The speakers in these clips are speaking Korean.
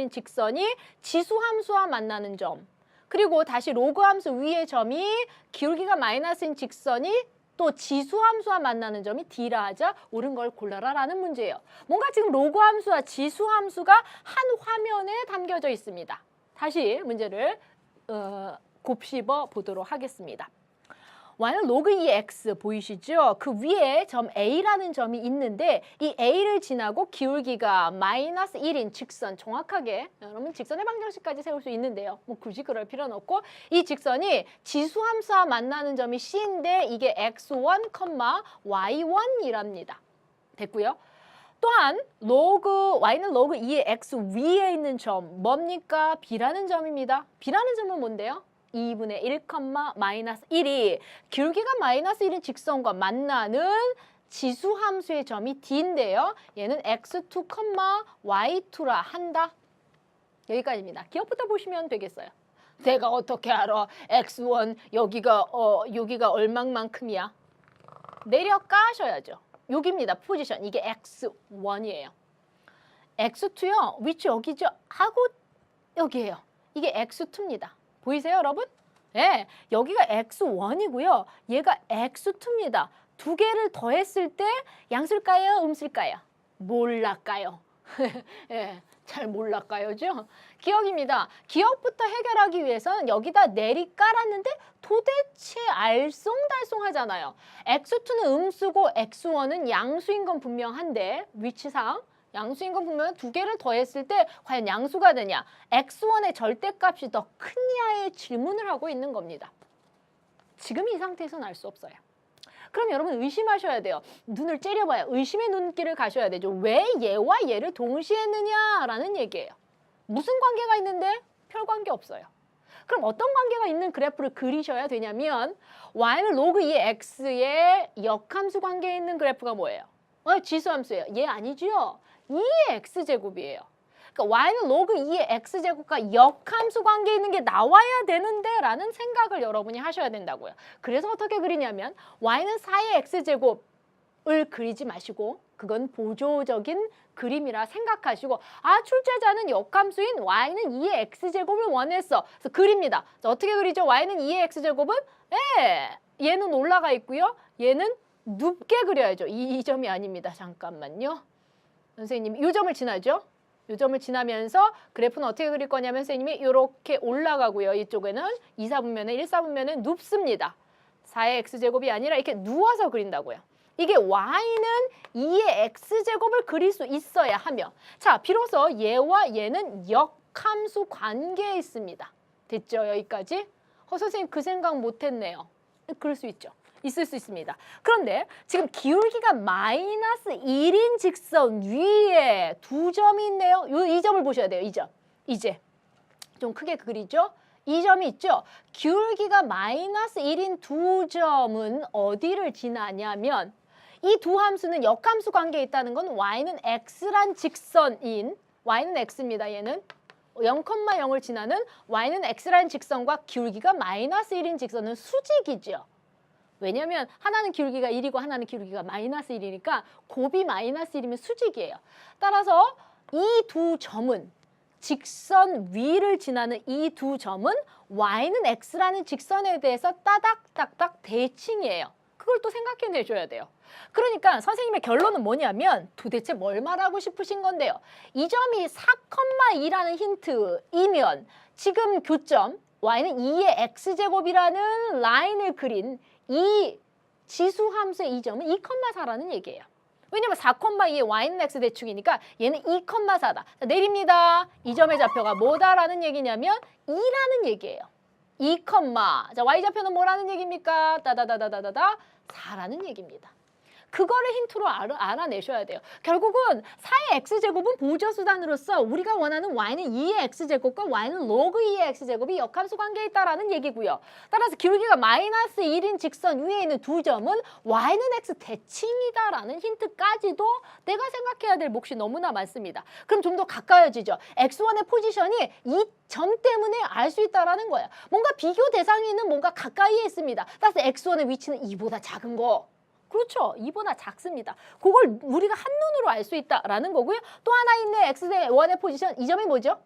직선이 지수함수와 만나는 점, 그리고 다시 로그 함수 위의 점이 기울기가 마이너스인 직선이 또 지수함수와 만나는 점이 D라 하자. 옳은 걸 골라라 라는 문제예요. 뭔가 지금 로그 함수와 지수함수가 한 화면에 담겨져 있습니다. 다시 문제를 곱씹어 보도록 하겠습니다. y는 로그 2x 보이시죠? 그 위에 점 A라는 점이 있는데 이 A를 지나고 기울기가 마이너스 1인 직선, 정확하게 여러분 직선의 방정식까지 세울 수 있는데요. 뭐 굳이 그럴 필요는 없고 이 직선이 지수함수와 만나는 점이 C인데 이게 x1, y1이랍니다. 됐고요. 또한 y는 로그 2의 x 위에 있는 점 뭡니까? B라는 점입니다. B라는 점은 뭔데요? 2분의 1, 마이너스 1이 기울기가 마이너스 1인 직선과 만나는 지수함수의 점이 D인데요. 얘는 x2, y2라 한다. 여기까지입니다. 기억부터 보시면 되겠어요. 내가 어떻게 알아? x1 여기가 얼마만큼이야? 내려 까셔야죠. 여기입니다. 포지션. 이게 x1이에요. x2요. 위치 여기죠. 하고 여기에요. 이게 x2입니다. 보이세요, 여러분? 네, 여기가 x1이고요. 얘가 x2입니다. 두 개를 더했을 때 양수일까요? 음수일까요? 몰라까요? 네, 잘 몰라까요죠? 기억입니다. 기억부터 해결하기 위해서는 여기다 내리 깔았는데 도대체 알쏭달쏭하잖아요. x2는 음수고 x1은 양수인 건 분명한데 위치상 양수인 건 보면 두 개를 더했을 때 과연 양수가 되냐? x1의 절대값이 더 크냐의 질문을 하고 있는 겁니다. 지금 이 상태에서는 알 수 없어요. 그럼 여러분 의심하셔야 돼요. 눈을 째려봐야 의심의 눈길을 가셔야 되죠. 왜 얘와 얘를 동시에 했느냐라는 얘기예요. 무슨 관계가 있는데? 별 관계 없어요. 그럼 어떤 관계가 있는 그래프를 그리셔야 되냐면 y는 로그 2의 x의 역함수 관계에 있는 그래프가 뭐예요? 지수함수예요. 얘 아니죠? 2의 x제곱이에요. 그러니까 y는 로그 2의 x제곱과 역함수 관계에 있는 게 나와야 되는데 라는 생각을 여러분이 하셔야 된다고요. 그래서 어떻게 그리냐면 y는 4의 x제곱을 그리지 마시고 그건 보조적인 그림이라 생각하시고 출제자는 역함수인 y는 2의 x제곱을 원했어. 그래서 그립니다. 자, 어떻게 그리죠? y는 2의 x제곱은 얘는 올라가 있고요. 얘는 눕게 그려야죠. 이 점이 아닙니다. 잠깐만요. 선생님이 이 점을 지나죠. 이 점을 지나면서 그래프는 어떻게 그릴 거냐면 선생님이 이렇게 올라가고요. 이쪽에는 2, 4분면에 1, 4분면에 눕습니다. 4의 x제곱이 아니라 이렇게 누워서 그린다고요. 이게 y는 2의 x제곱을 그릴 수 있어야 하며 자, 비로소 얘와 얘는 역함수 관계에 있습니다. 됐죠? 여기까지? 선생님 그 생각 못했네요. 그럴 수 있죠. 있을 수 있습니다. 그런데 지금 기울기가 마이너스 1인 직선 위에 두 점이 있네요. 이 점을 보셔야 돼요. 이 점. 이제 좀 크게 그리죠. 이 점이 있죠. 기울기가 마이너스 1인 두 점은 어디를 지나냐면 이 두 함수는 역함수 관계에 있다는 건 y는 x란 직선인 y는 x입니다. 얘는 0,0을 지나는 y는 x라는 직선과 기울기가 마이너스 1인 직선은 수직이죠. 왜냐면 하나는 기울기가 1이고 하나는 기울기가 마이너스 1이니까 곱이 마이너스 1이면 수직이에요. 따라서 이 두 점은 직선 위를 지나는 이 두 점은 y는 x라는 직선에 대해서 따닥따닥 대칭이에요. 그걸 또 생각해내줘야 돼요. 그러니까 선생님의 결론은 뭐냐면 도대체 뭘 말하고 싶으신 건데요. 이 점이 4,2라는 힌트이면 지금 교점 y는 2의 x제곱이라는 라인을 그린 이 지수함수의 이 점은 2,4라는 얘기예요. 왜냐면 4,2의 y는 x 대축이니까 얘는 2,4다. 자, 내립니다. 이 점의 좌표가 뭐다라는 얘기냐면 2라는 얘기예요. 2, 자, y좌표는 뭐라는 얘기입니까? 따다다다다다 4라는 얘기입니다. 그거를 힌트로 알아내셔야 돼요. 결국은 4의 x제곱은 보조수단으로서 우리가 원하는 y는 2의 x제곱과 y는 로그 2의 x제곱이 역함수 관계에 있다라는 얘기고요. 따라서 기울기가 마이너스 1인 직선 위에 있는 두 점은 y는 x 대칭이다라는 힌트까지도 내가 생각해야 될 몫이 너무나 많습니다. 그럼 좀 더 가까워지죠. x1의 포지션이 이 점 때문에 알 수 있다라는 거예요. 뭔가 비교 대상이 있는 뭔가 가까이에 있습니다. 따라서 x1의 위치는 2보다 작은 거. 그렇죠. 2보다 작습니다. 그걸 우리가 한눈으로 알 수 있다라는 거고요. 또 하나 있는 x1의 포지션, 이 점이 뭐죠?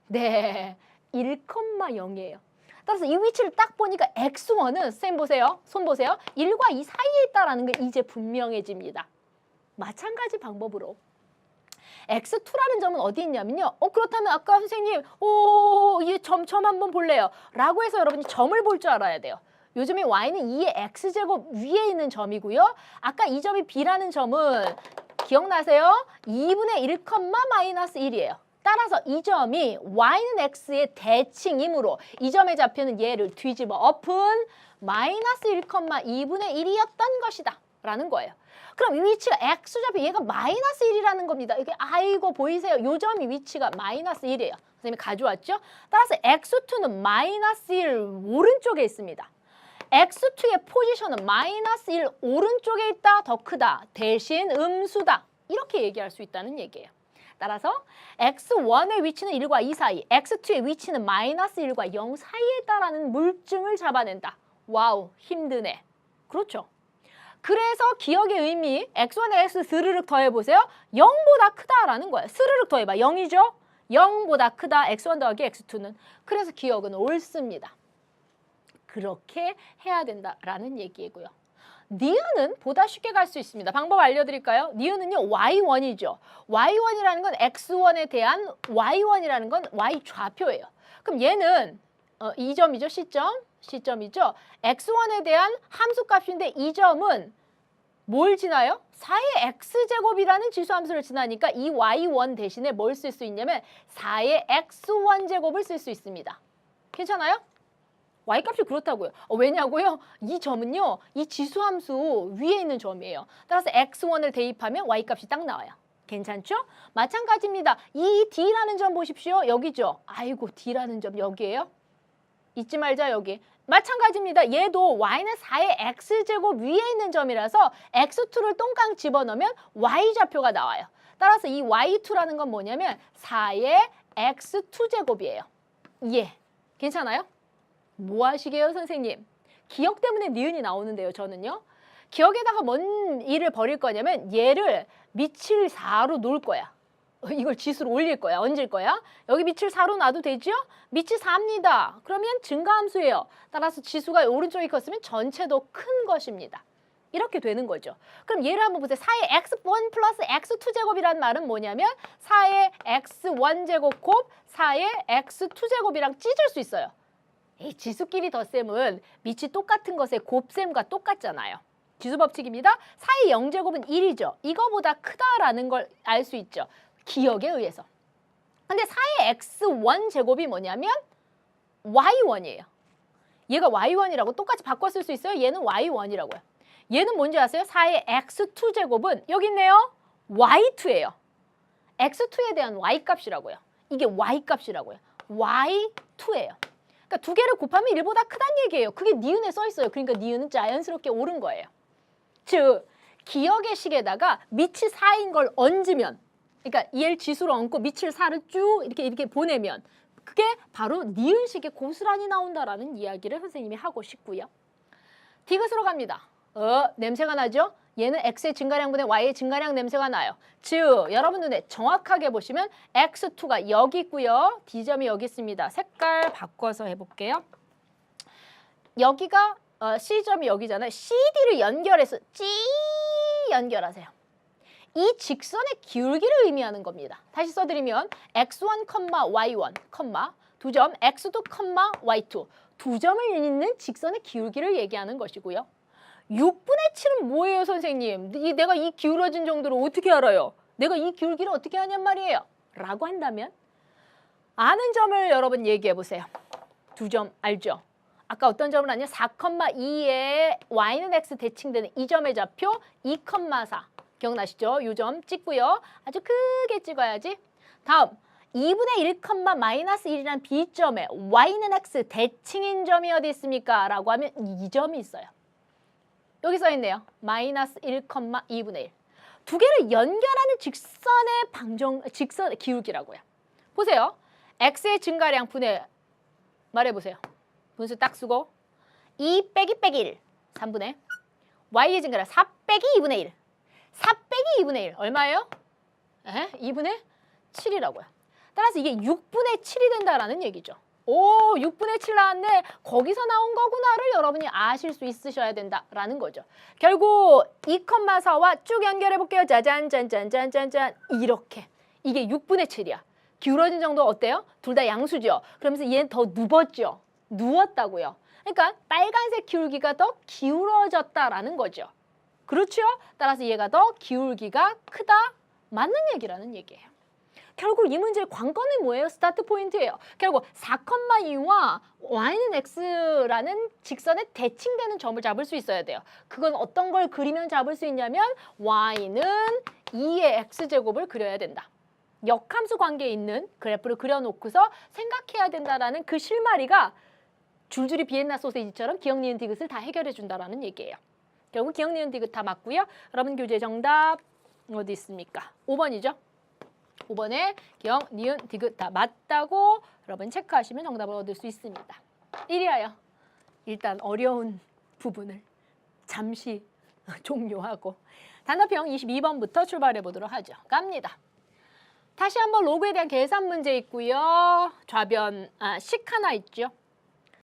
네, 1,0이에요. 따라서 이 위치를 딱 보니까 x1은 선생님 보세요. 손 보세요. 1과 2 사이에 있다라는 게 이제 분명해집니다. 마찬가지 방법으로 x2라는 점은 어디 있냐면요. 그렇다면 아까 선생님 이 점 한번 볼래요. 라고 해서 여러분이 점을 볼 줄 알아야 돼요. 요즘에 y는 2의 x제곱 위에 있는 점이고요. 아까 이 점이 b라는 점은 기억나세요? 2분의 1, 마이너스 1이에요. 따라서 이 점이 y는 x의 대칭이므로 이 점의 좌표는 얘를 뒤집어 엎은 마이너스 1,2분의 1이었던 것이다 라는 거예요. 그럼 이 위치가 x좌표 얘가 마이너스 1이라는 겁니다. 이게 아이고 보이세요? 요 점이 위치가 마이너스 1이에요. 선생님이 가져왔죠? 따라서 x2는 마이너스 1 오른쪽에 있습니다. x2의 포지션은 마이너스 1 오른쪽에 있다, 더 크다, 대신 음수다. 이렇게 얘기할 수 있다는 얘기예요. 따라서 x1의 위치는 1과 2 사이, x2의 위치는 마이너스 1과 0 사이에 있다라는 물증을 잡아낸다. 와우, 힘드네. 그렇죠. 그래서 기억의 의미, x1에 x 스르륵 더해보세요. 0보다 크다라는 거예요. 스르륵 더해봐. 0이죠? 0보다 크다, x1 더하기 x2는. 그래서 기억은 옳습니다. 그렇게 해야 된다라는 얘기고요. 니은은 보다 쉽게 갈 수 있습니다. 방법 알려드릴까요? 니은은요, y1이죠. y1이라는 건 x1에 대한 y1이라는 건 y 좌표예요. 그럼 얘는 이 점이죠, C점이죠. x1에 대한 함수값인데 이 점은 뭘 지나요? 4의 x제곱이라는 지수함수를 지나니까 이 y1 대신에 뭘 쓸 수 있냐면 4의 x1 제곱을 쓸 수 있습니다. 괜찮아요? y값이 그렇다고요. 왜냐고요? 이 점은요, 이 지수함수 위에 있는 점이에요. 따라서 x1을 대입하면 y값이 딱 나와요. 괜찮죠? 마찬가지입니다. 이 d라는 점 보십시오. 여기죠? 아이고, d라는 점 여기예요. 잊지 말자, 여기. 마찬가지입니다. 얘도 y는 4의 x제곱 위에 있는 점이라서 x2를 똥깡 집어넣으면 y좌표가 나와요. 따라서 이 y2라는 건 뭐냐면 4의 x2제곱이에요. 예, 괜찮아요? 뭐 하시게요, 선생님? 기억 때문에 니은이 나오는데요, 저는요. 기억에다가 뭔 일을 벌일 거냐면 얘를 밑을 4로 놓을 거야. 이걸 지수로 올릴 거야. 얹을 거야. 여기 밑을 4로 놔도 되죠? 밑이 4입니다. 그러면 증가함수예요. 따라서 지수가 오른쪽이 컸으면 전체도 큰 것입니다. 이렇게 되는 거죠. 그럼 얘를 한번 보세요. 4의 x1 플러스 x2 제곱이란 말은 뭐냐면 4의 x1 제곱 곱 4의 x2 제곱이랑 찢을 수 있어요. 이 지수끼리 덧셈은 밑이 똑같은 것의 곱셈과 똑같잖아요. 지수 법칙입니다. 4의 0제곱은 1이죠. 이거보다 크다라는 걸 알 수 있죠. 기억에 의해서. 근데 4의 x1 제곱이 뭐냐면 y1이에요. 얘가 y1이라고 똑같이 바꿔 쓸 수 있어요. 얘는 y1이라고요. 얘는 뭔지 아세요? 4의 x2 제곱은 여기 있네요. y2예요. x2에 대한 y값이라고요. 이게 y값이라고요. y2예요. 그러니까 두 개를 곱하면 1보다 크다는 얘기예요. 그게 니은에 써 있어요. 그러니까 니은은 자연스럽게 옳은 거예요. 즉, 기억의 식에다가 밑이 4인 걸 얹으면, 그러니까 얘를 지수로 얹고 밑을 4를 쭉 이렇게 보내면 그게 바로 니은식에 고스란히 나온다라는 이야기를 선생님이 하고 싶고요. 디귿으로 갑니다. 냄새가 나죠? 얘는 x의 증가량분의 y의 증가량 냄새가 나요. 즉, 여러분 눈에 정확하게 보시면 x2가 여기 있고요. D점이 여기 있습니다. 색깔 바꿔서 해볼게요. 여기가 C점이 여기잖아요. CD를 연결해서 찌 연결하세요. 이 직선의 기울기를 의미하는 겁니다. 다시 써드리면 x1, y1, 두 점 x2, y2 두 점을 잇는 직선의 기울기를 얘기하는 것이고요. 6분의 7은 뭐예요, 선생님? 내가 이 기울어진 정도를 어떻게 알아요? 내가 이 기울기를 어떻게 하냔 말이에요? 라고 한다면 아는 점을 여러분 얘기해 보세요. 두 점 알죠? 아까 어떤 점을 아냐? 4,2에 y는 x 대칭되는 이 점의 좌표 2,4 기억나시죠? 이 점 찍고요. 아주 크게 찍어야지. 다음 2분의 1, 마이너스 1이라는 B점에 y는 x 대칭인 점이 어디 있습니까? 라고 하면 이 점이 있어요. 여기 써있네요. 마이너스 1, 2분의 1. 두 개를 연결하는 직선의 기울기라고요. 보세요. x의 증가량 분의 말해보세요. 분수 딱 쓰고 2 빼기 1, 3분의 y의 증가를 4 빼기 2분의 1. 4 빼기 2분의 1 얼마예요? 2분의 7이라고요. 따라서 이게 6분의 7이 된다라는 얘기죠. 오, 6분의 7 나왔네. 거기서 나온 거구나를 여러분이 아실 수 있으셔야 된다라는 거죠. 결국 2,4와 쭉 연결해 볼게요. 짜잔, 짠짠짠짠짠. 이렇게. 이게 6분의 7이야. 기울어진 정도 어때요? 둘 다 양수죠. 그러면서 얘는 더 누웠죠. 누웠다고요. 그러니까 빨간색 기울기가 더 기울어졌다라는 거죠. 그렇죠? 따라서 얘가 더 기울기가 크다. 맞는 얘기라는 얘기예요. 결국 이 문제의 관건은 뭐예요? 스타트 포인트예요. 결국 4,2와 y는 x라는 직선에 대칭되는 점을 잡을 수 있어야 돼요. 그건 어떤 걸 그리면 잡을 수 있냐면 y는 2의 x제곱을 그려야 된다. 역함수 관계에 있는 그래프를 그려놓고서 생각해야 된다라는 그 실마리가 줄줄이 비엔나 소세지처럼 기억, 니은, 디귿을 다 해결해 준다라는 얘기예요. 결국 기억, 니은, 디귿 다 맞고요. 여러분 교재 정답 어디 있습니까? 5번이죠. 5번에 기억, 니은, 디귿 다 맞다고 여러분 체크하시면 정답을 얻을 수 있습니다. 이리하여 일단 어려운 부분을 잠시 종료하고 단답형 22번부터 출발해 보도록 하죠. 갑니다. 다시 한번 로그에 대한 계산 문제 있고요. 좌변 식 하나 있죠.